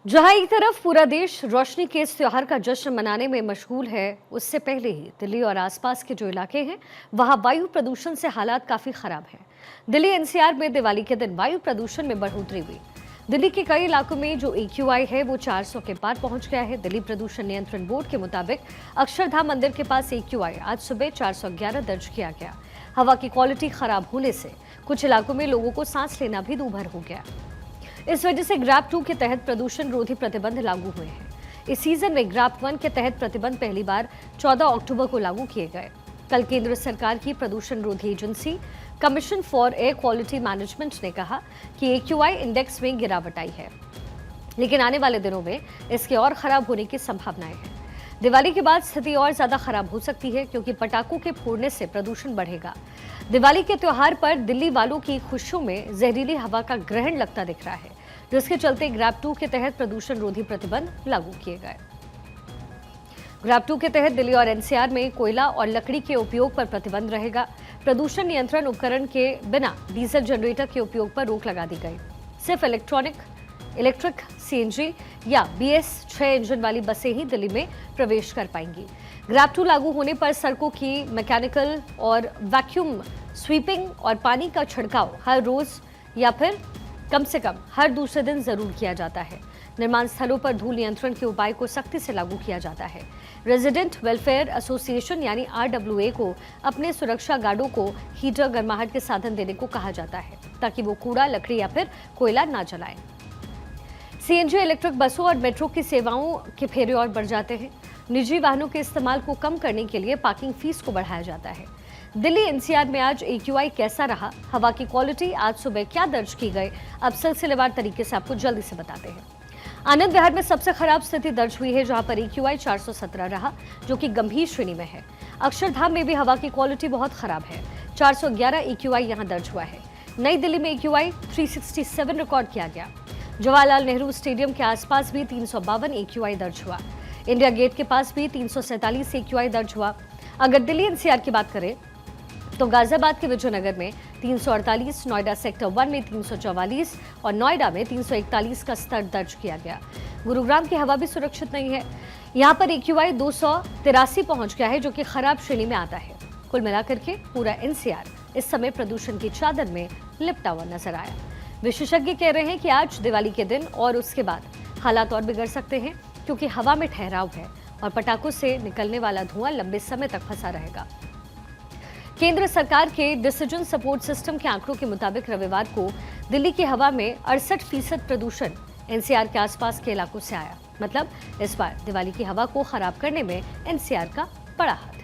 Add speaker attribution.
Speaker 1: जहां एक तरफ पूरा देश रोशनी के इस त्योहार का जश्न मनाने में मशगूल है, उससे पहले ही दिल्ली और आसपास के जो इलाके हैं वहां वायु प्रदूषण से हालात काफी खराब हैं। दिल्ली एनसीआर में दिवाली के दिन वायु प्रदूषण में बढ़ोतरी हुई। दिल्ली के कई इलाकों में जो AQI है वो 400 के पार पहुंच गया है। दिल्ली प्रदूषण नियंत्रण बोर्ड के मुताबिक अक्षरधाम मंदिर के पास AQI आज सुबह 411 दर्ज किया गया। हवा की क्वालिटी खराब होने से कुछ इलाकों में लोगों को सांस लेना भी दूभर हो गया। इस वजह से ग्रैप 2 के तहत प्रदूषण रोधी प्रतिबंध लागू हुए हैं। इस सीजन में ग्रैप 1 के तहत प्रतिबंध पहली बार 14 अक्टूबर को लागू किए गए। कल केंद्र सरकार की प्रदूषण रोधी agency commission for air quality management ने कहा कि AQI इंडेक्स में गिरावट आई है, लेकिन आने वाले दिनों में इसके और खराब होने की संभावनाएं हैं। दिवाली के बाद स्थिति और ज्यादा खराब हो सकती है, क्योंकि पटाखों के फोड़ने से प्रदूषण बढ़ेगा। दिवाली के त्योहार पर दिल्ली वालों की खुशियों में जहरीली हवा का ग्रहण लगता दिख रहा है, जिसके चलते ग्रैप 2 के तहत प्रदूषण रोधी प्रतिबंध लागू किए गए। ग्रैप 2 के तहत दिल्ली और NCR में कोयला और लकड़ी के उपयोग पर प्रतिबंध रहेगा। प्रदूषण नियंत्रण उपकरण के बिना डीजल जनरेटर के उपयोग पर रोक लगा दी गई। सिर्फ इलेक्ट्रिक CNG या BS6 इंजन वाली बसें ही दिल्ली में प्रवेश कर पाएंगी। ग्रैप 2 लागू होने पर सड़कों की मैकेनिकल और वैक्यूम स्वीपिंग और पानी का छिड़काव हर रोज या फिर कम से कम हर दूसरे दिन जरूर किया जाता है। निर्माण स्थलों पर धूल नियंत्रण के उपाय को सख्ती से लागू किया जाता है। रेजिडेंट वेलफेयर एसोसिएशन यानी RWA को अपने सुरक्षा गार्डों को हीटर गर्माहट के साधन देने को कहा जाता है, ताकि वो कूड़ा, लकड़ी या फिर कोयला ना जलाएं। CNG इलेक्ट्रिक बसों और मेट्रो की सेवाओं के फेरे और बढ़ जाते हैं। निजी वाहनों के इस्तेमाल को कम करने के लिए पार्किंग फीस को बढ़ाया जाता है। दिल्ली NCR में आज AQI कैसा रहा, हवा की क्वालिटी आज सुबह क्या दर्ज की गई, अब सिलसिलेवार तरीके से आपको जल्दी से बताते हैं। आनंद विहार में सबसे खराब स्थिति दर्ज हुई है, जहां पर AQI 417 रहा, जो कि गंभीर श्रेणी में है। अक्षरधाम में भी हवा की क्वालिटी बहुत खराब है। 411 AQI यहां दर्ज हुआ है। नई दिल्ली में AQI 367 रिकॉर्ड किया गया। जवाहरलाल नेहरू स्टेडियम के आसपास भी 352 AQI दर्ज हुआ। इंडिया गेट के पास भी 347 AQI दर्ज हुआ। अगर दिल्ली NCR की बात करें तो गाजियाबाद के विजयनगर में 348, नोएडा सेक्टर 1 में 344 और नोएडा में 341 का स्तर दर्ज किया गया। गुरुग्राम की हवा भी सुरक्षित नहीं है। यहाँ पर AQI 283 पहुंच गया है, जो कि खराब श्रेणी में आता है। कुल मिलाकर के पूरा NCR इस समय प्रदूषण की चादर में लिपटा हुआ नजर आया। विशेषज्ञ कह रहे हैं कि आज दिवाली के दिन और उसके बाद हालात और बिगड़ सकते हैं, क्योंकि हवा में ठहराव है और पटाखों से निकलने वाला धुआं लंबे समय तक फंसा रहेगा। केंद्र सरकार के डिसीजन सपोर्ट सिस्टम के आंकड़ों के मुताबिक रविवार को दिल्ली की हवा में 68% प्रदूषण NCR के आसपास के इलाकों से आया। मतलब इस बार दिवाली की हवा को खराब करने में NCR का बड़ा हाथ है।